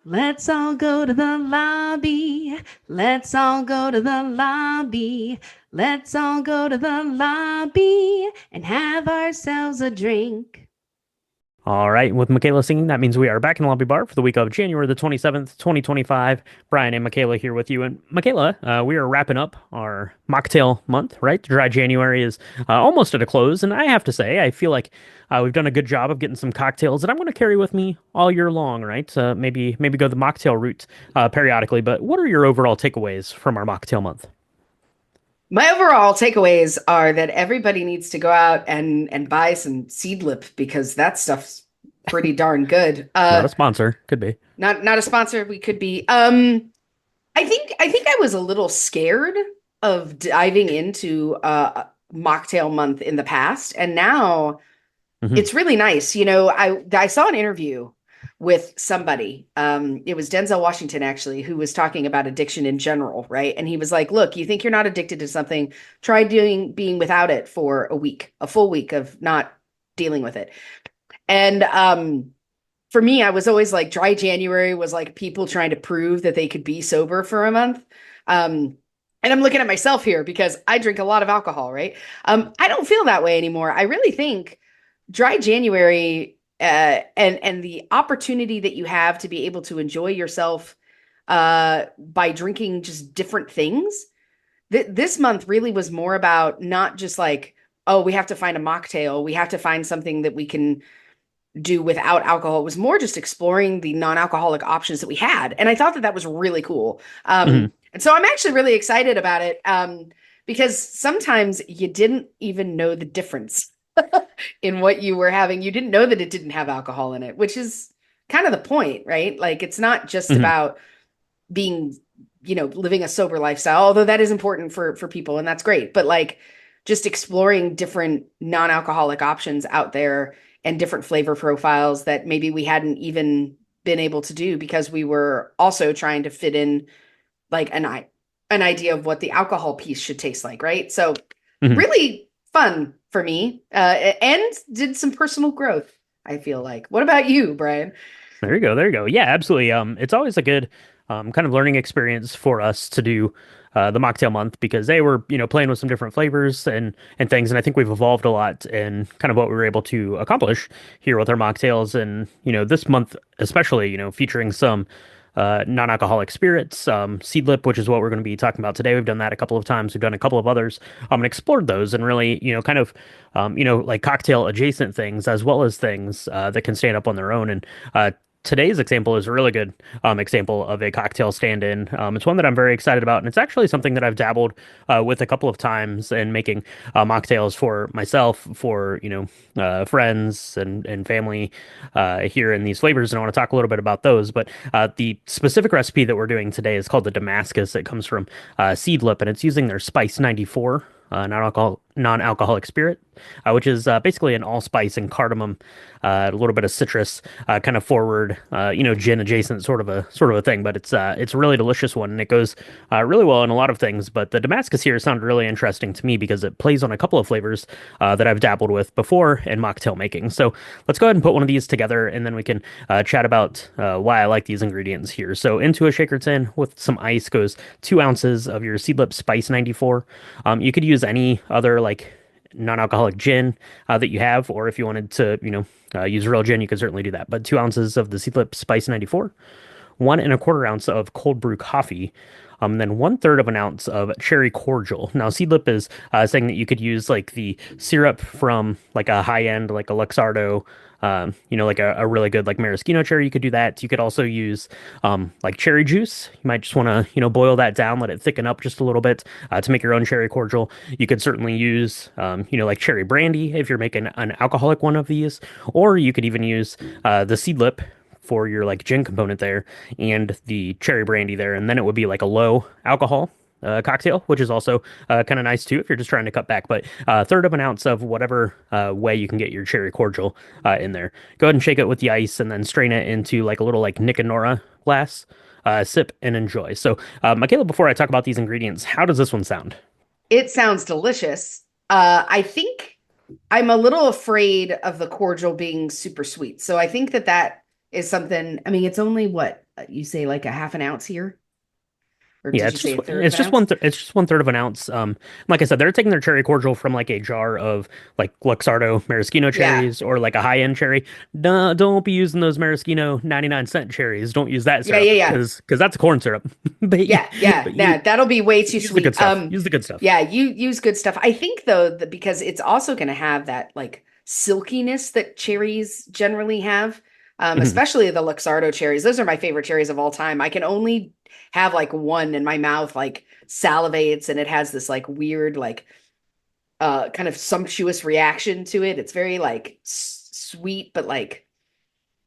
Let's all go to the lobby. Let's all go to the lobby. Let's all go to the lobby and have ourselves a drink. All right, with Michaela singing, that means we are back in the lobby bar for the week of January the 27th, 2025. Brian and Michaela here with you. And Michaela, we are wrapping up our Mocktail Month, right? Dry January is almost at a close. And I have to say, I feel like we've done a good job of getting some cocktails that I'm going to carry with me all year long, right? Maybe go the mocktail route periodically. But what are your overall takeaways from our Mocktail Month? My overall takeaways are that everybody needs to go out and buy some Seedlip because that stuff's pretty darn good. Not a sponsor, could be. Not a sponsor. We could be. I think I was a little scared of diving into Mocktail Month in the past, and now Hmm. it's really nice. I saw an interview with somebody. It was Denzel Washington actually, who was talking about addiction in general, right? And he was like, "Look, you think you're not addicted to something? Try doing being without it for a week, a full week of not dealing with it." And for me, I was always like, dry January was like people trying to prove that they could be sober for a month. And I'm looking at myself here because I drink a lot of alcohol, right? I don't feel that way anymore. I really think dry January and the opportunity that you have to be able to enjoy yourself by drinking just different things. This month really was more about not just like, oh, we have to find a mocktail, we have to find something that we can do without alcohol. It was more just exploring the non-alcoholic options that we had, and I thought that that was really cool. Hmm. And so I'm actually really excited about it because sometimes you didn't even know the difference in what you were having. You didn't know that it didn't have alcohol in it, which is kind of the point, right? Like it's not just Hmm. about being, living a sober lifestyle, although that is important for people and that's great. But like just exploring different non-alcoholic options out there and different flavor profiles that maybe we hadn't even been able to do because we were also trying to fit in like an idea of what the alcohol piece should taste like, right? So Hmm. really fun for me, and did some personal growth, I feel like. What about you, Brian? There you go. There you go. Yeah, absolutely. It's always a good kind of learning experience for us to do the mocktail month because they were, playing with some different flavors and things, and I think we've evolved a lot in kind of what we were able to accomplish here with our mocktails, and this month especially, featuring some non-alcoholic spirits, Seedlip, which is what we're going to be talking about today. We've done that a couple of times. We've done a couple of others, and explored those, and really, kind of, like cocktail adjacent things as well as things that can stand up on their own. And today's example is a really good example of a cocktail stand-in. It's one that I'm very excited about, and it's actually something that I've dabbled with a couple of times in making mocktails for myself, for friends and family here in these flavors. And I want to talk a little bit about those. But the specific recipe that we're doing today is called the Damascus. It comes from Seedlip, and it's using their Spice 94 non-alcoholic spirit, which is basically an allspice and cardamom, a little bit of citrus, kind of forward, gin adjacent sort of a thing. But it's a really delicious one, and it goes really well in a lot of things. But the Damascus here sounded really interesting to me because it plays on a couple of flavors that I've dabbled with before in mocktail making. So let's go ahead and put one of these together, and then we can chat about why I like these ingredients here. So into a shaker tin with some ice goes 2 ounces of your Seedlip Spice 94. You could use any other like non-alcoholic gin that you have, or if you wanted to, use real gin, you could certainly do that. But 2 ounces of the Seedlip Spice 94, 1 1/4 ounce of cold brew coffee, then 1/3 of an ounce of cherry cordial. Now, Seedlip is saying that you could use like the syrup from like a high end, like a Luxardo, like a really good like maraschino cherry. You could do that. You could also use like cherry juice. You might just want to, boil that down, let it thicken up just a little bit to make your own cherry cordial. You could certainly use, like cherry brandy if you're making an alcoholic one of these, or you could even use the Seedlip for your like gin component there and the cherry brandy there, and then it would be like a low alcohol cocktail, which is also kind of nice too if you're just trying to cut back. But 1/3 of an ounce of whatever way you can get your cherry cordial in there. Go ahead and shake it with the ice, and then strain it into like a little like Nick and Nora glass. Sip and enjoy. So, Michaela, before I talk about these ingredients, how does this one sound? It sounds delicious. I think I'm a little afraid of the cordial being super sweet. So I think that that is something. I mean, it's only what? You say like a half an ounce here, or Yeah, did you say a third of it's an just ounce? it's just 1/3 of an ounce. Like I said, they're taking their cherry cordial from like a jar of like Luxardo maraschino Yeah, cherries or like a high-end cherry. No, don't be using those maraschino 99-cent cherries. Don't use that yeah, syrup yeah, yeah. because that's a corn syrup. Yeah, yeah, But nah, that'll be way too use the good sweet. stuff. Use the good stuff. Yeah, you use good stuff. I think though that because it's also going to have that like silkiness that cherries generally have, Mhm. especially the Luxardo cherries. Those are my favorite cherries of all time. I can only have like one in my mouth, like salivates, and it has this like weird, like kind of sumptuous reaction to it. It's very like sweet, but like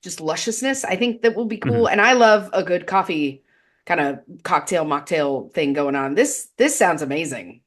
just lusciousness. I think that will be Mhm. cool. And I love a good coffee kind of cocktail mocktail thing going on. This sounds amazing,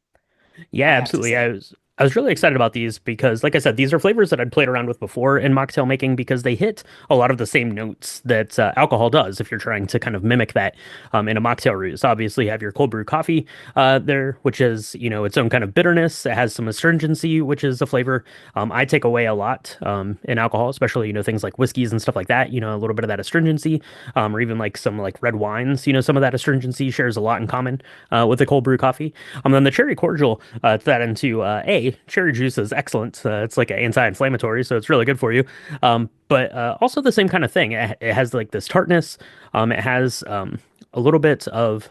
Yeah, I have to absolutely. say. I was really excited about these because, like I said, these are flavors that I'd played around with before in mocktail making because they hit a lot of the same notes that alcohol does if you're trying to kind of mimic that in a mocktail route. So obviously you have your cold brew coffee there, which is, you know, its own kind of bitterness. It has some astringency, which is a flavor I take away a lot in alcohol, especially, you know, things like whiskeys and stuff like that, you know, a little bit of that astringency, or even like some like red wines, you know, some of that astringency shares a lot in common with the cold brew coffee. Then the cherry cordial, that into cherry juice is excellent. It's like an anti-inflammatory, so it's really good for you. But also the same kind of thing. It has like this tartness. It has a little bit of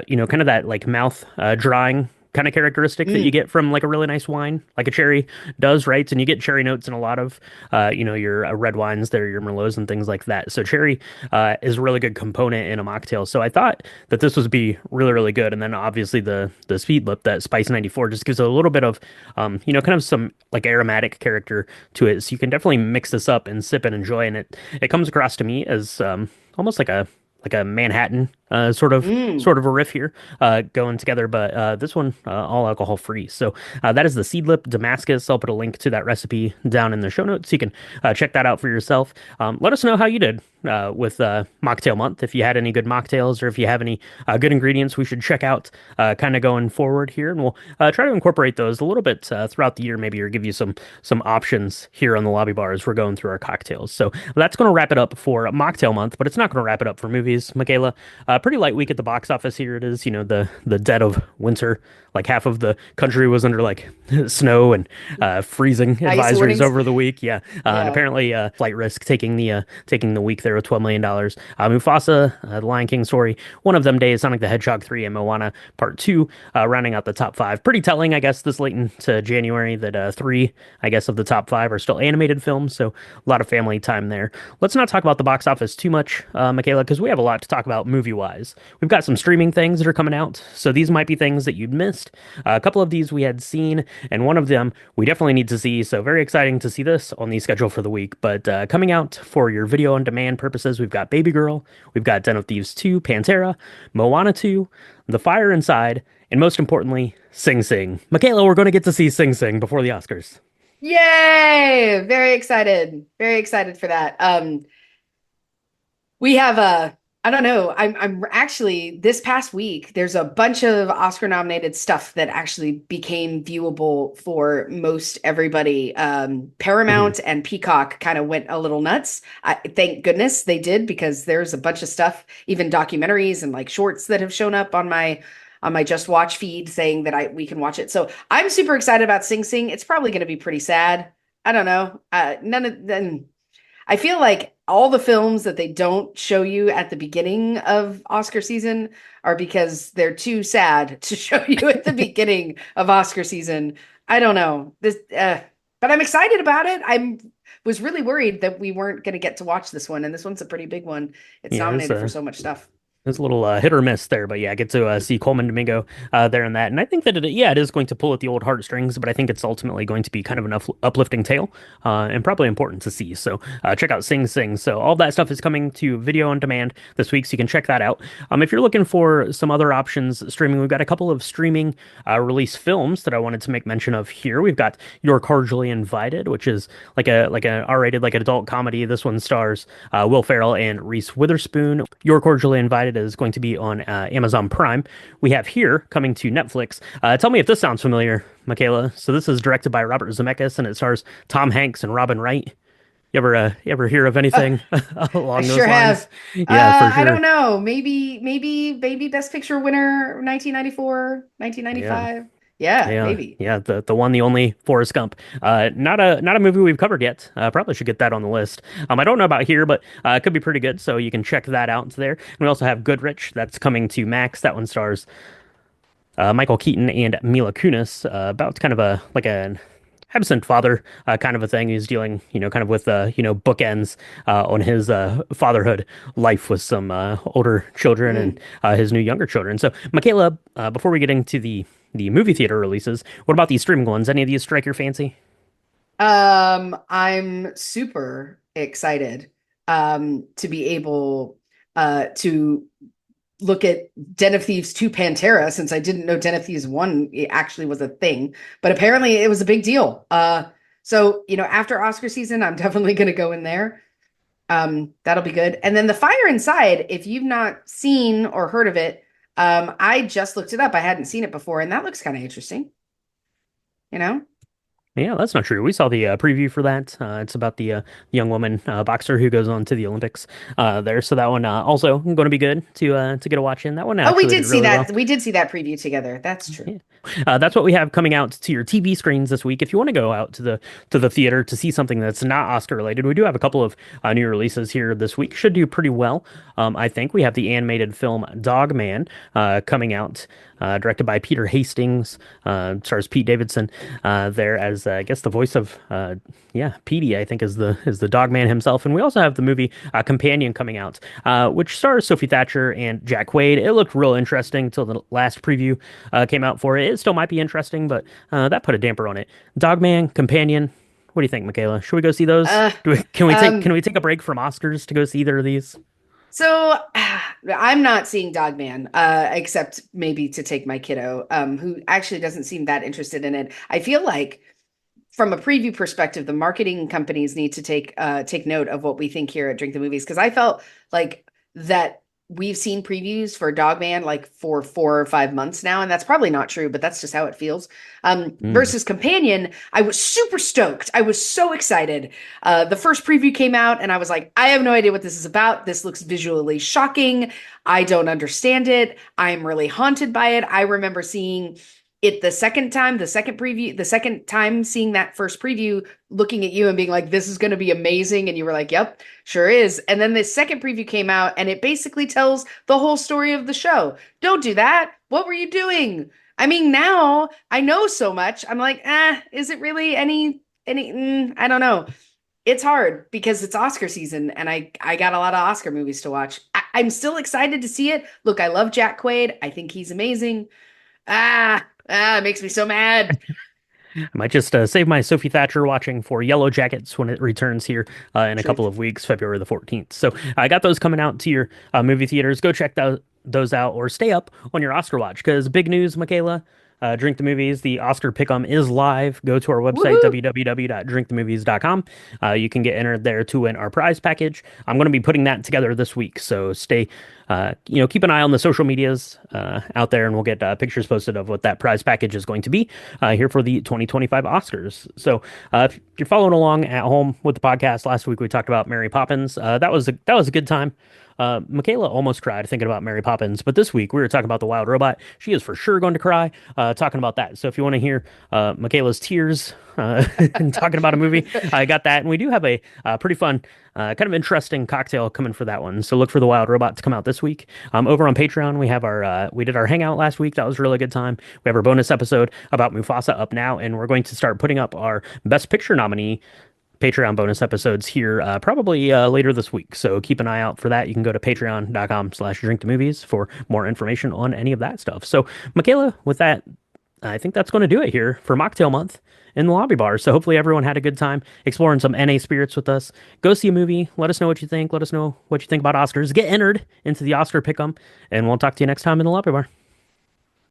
you know, kind of that like mouth drying kind of characteristic that you Mm. get from like a really nice wine, like a cherry does, right? And you get cherry notes in a lot of, you know, your red wines there, your Merlots and things like that. So cherry is a really good component in a mocktail. So I thought that this would be really, really good. And then obviously the Seedlip, that Spice 94, just gives it a little bit of, you know, kind of some like aromatic character to it. So you can definitely mix this up and sip and enjoy. And it comes across to me as almost like a Manhattan Mm. sort of a riff here going together, but this one all alcohol free. So that is the Seedlip Damascus. I'll put a link to that recipe down in the show notes. You can check that out for yourself. Let us know how you did with Mocktail Month. If you had any good mocktails or if you have any good ingredients we should check out kind of going forward here, and we'll try to incorporate those a little bit throughout the year, maybe, or give you some options here on the lobby bar as we're going through our cocktails. So that's going to wrap it up for Mocktail Month, but it's not going to wrap it up for movies, Michaela. Pretty light week at the box office here. It is, you know, the dead of winter. Like half of the country was under like snow and freezing Ice advisories warnings. over the week. Yeah, and Yeah. apparently Flight Risk taking the week there with $12 million. Mufasa, the Lion King story, one of them days, Sonic the Hedgehog 3, and Moana Part 2, rounding out the top five. Pretty telling, I guess, this late into January that three, I guess, of the top five are still animated films. So a lot of family time there. Let's not talk about the box office too much, Michaela, because we have a lot to talk about movie wise. We've got some streaming things that are coming out, so these might be things that you'd missed. A couple of these we had seen, and one of them we definitely need to see. So very exciting to see this on the schedule for the week. But coming out for your video on demand purposes, we've got Baby Girl, we've got Den of Thieves 2, Pantera, Moana 2, The Fire Inside, and most importantly, Sing Sing. Michaela, we're going to get to see Sing Sing before the Oscars. Yay! Very excited. Very excited for that. We have a, I don't know. I'm actually this past week, there's a bunch of Oscar nominated stuff that actually became viewable for most everybody. Mhm. Paramount and Peacock kind of went a little nuts. Thank goodness they did because there's a bunch of stuff, even documentaries and like shorts that have shown up on my Just Watch feed saying that I we can watch it. So I'm super excited about Sing Sing. It's probably going to be pretty sad. I don't know. None of them. I feel like all the films that they don't show you at the beginning of Oscar season are because they're too sad to show you at the beginning of Oscar season. I don't know. But I'm excited about it. I'm was really worried that we weren't going to get to watch this one, and this one's a pretty big one. It's Yeah, nominated for so much stuff. it's a little hit or miss there, but yeah, I get to see Coleman Domingo there in that, and I think that yeah, it is going to pull at the old heartstrings, but I think it's ultimately going to be kind of an uplifting tale and probably important to see. So check out Sing Sing. So all that stuff is coming to video on demand this week, so you can check that out. If you're looking for some other options streaming, we've got a couple of streaming release films that I wanted to make mention of here. We've got You're Cordially Invited, which is like a R-rated like an adult comedy. This one stars Will Ferrell and Reese Witherspoon. You're Cordially Invited is going to be on Amazon Prime. We have here coming to Netflix. Tell me if this sounds familiar, Michaela. So this is directed by Robert Zemeckis and it stars Tom Hanks and Robin Wright. You ever hear of anything I along those sure lines? have. Yeah, for I don't sure. know. Maybe Best Picture winner 1994, Yeah. 1995. Yeah, Yeah, maybe. yeah, the one, the only Forrest Gump. Not a movie we've covered yet. Probably should get that on the list. I don't know about here, but it could be pretty good. So you can check that out there. And we also have Goodrich that's coming to Max. That one stars Michael Keaton and Mila Kunis. About kind of a like an absent father kind of a thing. He's dealing, kind of with bookends on his fatherhood life with some older children and Mm. his new younger children. So, Michaela, before we get into the movie theater releases, what about these streaming ones? Any of these strike your fancy? I'm super excited to be able to look at Den of Thieves 2 Pantera since I didn't know Den of Thieves 1 actually was a thing, but apparently it was a big deal. So, after Oscar season, I'm definitely going to go in there. That'll be good. And then The Fire Inside, if you've not seen or heard of it, I just looked it up. I hadn't seen it before, and that looks kind of interesting, you know? Yeah, that's not true. We saw the preview for that. It's about the young woman boxer who goes on to the Olympics there. So that one also going to be good to get a watch in. That one Oh, we actually did did see really well. that. We did see that preview together. That's true. Yeah. That's what we have coming out to your TV screens this week. If you want to go out to the theater to see something that's not Oscar related, we do have a couple of new releases here this week. Should do pretty well. I think we have the animated film Dog Man coming out, directed by Peter Hastings. Stars Pete Davidson there as I guess the voice of yeah, Petey, I think is the dog man himself. And we also have the movie Companion coming out, which stars Sophie Thatcher and Jack Quaid. It looked real interesting until the last preview came out for it. It still might be interesting, but that put a damper on it. Dogman, Companion. What do you think, Michaela? Should we go see those? Uh, Can um, we take a break from Oscars to go see either of these? so I'm not seeing Dogman, except maybe to take my kiddo, who actually doesn't seem that interested in it. I feel like from a preview perspective, the marketing companies need to take note of what we think here at Drink the Movies because I felt like that we've seen previews for Dogman like for 4 or 5 months now, and that's probably not true, but that's just how it feels. Mm. Versus Companion, I was super stoked. I was so excited. The first preview came out, and I was like, I have no idea what this is about. This looks visually shocking. I don't understand it. I'm really haunted by it. I remember seeing it the second time, the second time seeing that first preview, looking at you and being like, this is going to be amazing. And you were like, yep, sure is. And then the second preview came out and it basically tells the whole story of the show. Don't do that. What were you doing? I mean, now I know so much. I'm like, is it really I don't know. It's hard because it's Oscar season and I got a lot of Oscar movies to watch. I'm still excited to see it. Look, I love Jack Quaid. I think he's amazing. It makes me so mad. I might just save my Sophie Thatcher watching for Yellow Jackets when it returns here in a couple Truth. of weeks, February the 14th. So I got those coming out to your movie theaters. Go check those out or stay up on your Oscar watch because big news, Michaela. Drink the Movies, the Oscar Pick'em is live. Go to our website, Woohoo! www.drinkthemovies.com. You can get entered there to win our prize package. I'm going to be putting that together this week. So stay, keep an eye on the social medias out there and we'll get pictures posted of what that prize package is going to be here for the 2025 Oscars. So if you're following along at home with the podcast, last week we talked about Mary Poppins. That was a good time. Michaela almost cried thinking about Mary Poppins, but this week we were talking about the wild robot. She is for sure going to cry talking about that. So if you want to hear Michaela's tears and talking about a movie, I got that. And we do have a pretty fun, kind of interesting cocktail coming for that one. So look for the wild robot to come out this week. Over on Patreon, we did our hangout last week. That was a really good time. We have our bonus episode about Mufasa up now, and we're going to start putting up our Best Picture nominee Patreon bonus episodes here probably later this week. So keep an eye out for that. You can go to patreon.com/drink the movies for more information on any of that stuff. So, Michaela, with that, I think that's going to do it here for Mocktail Month in the lobby bar. So hopefully everyone had a good time exploring some NA spirits with us. Go see a movie. Let us know what you think. Let us know what you think about Oscars. Get entered into the Oscar pick'em, and we'll talk to you next time in the lobby bar.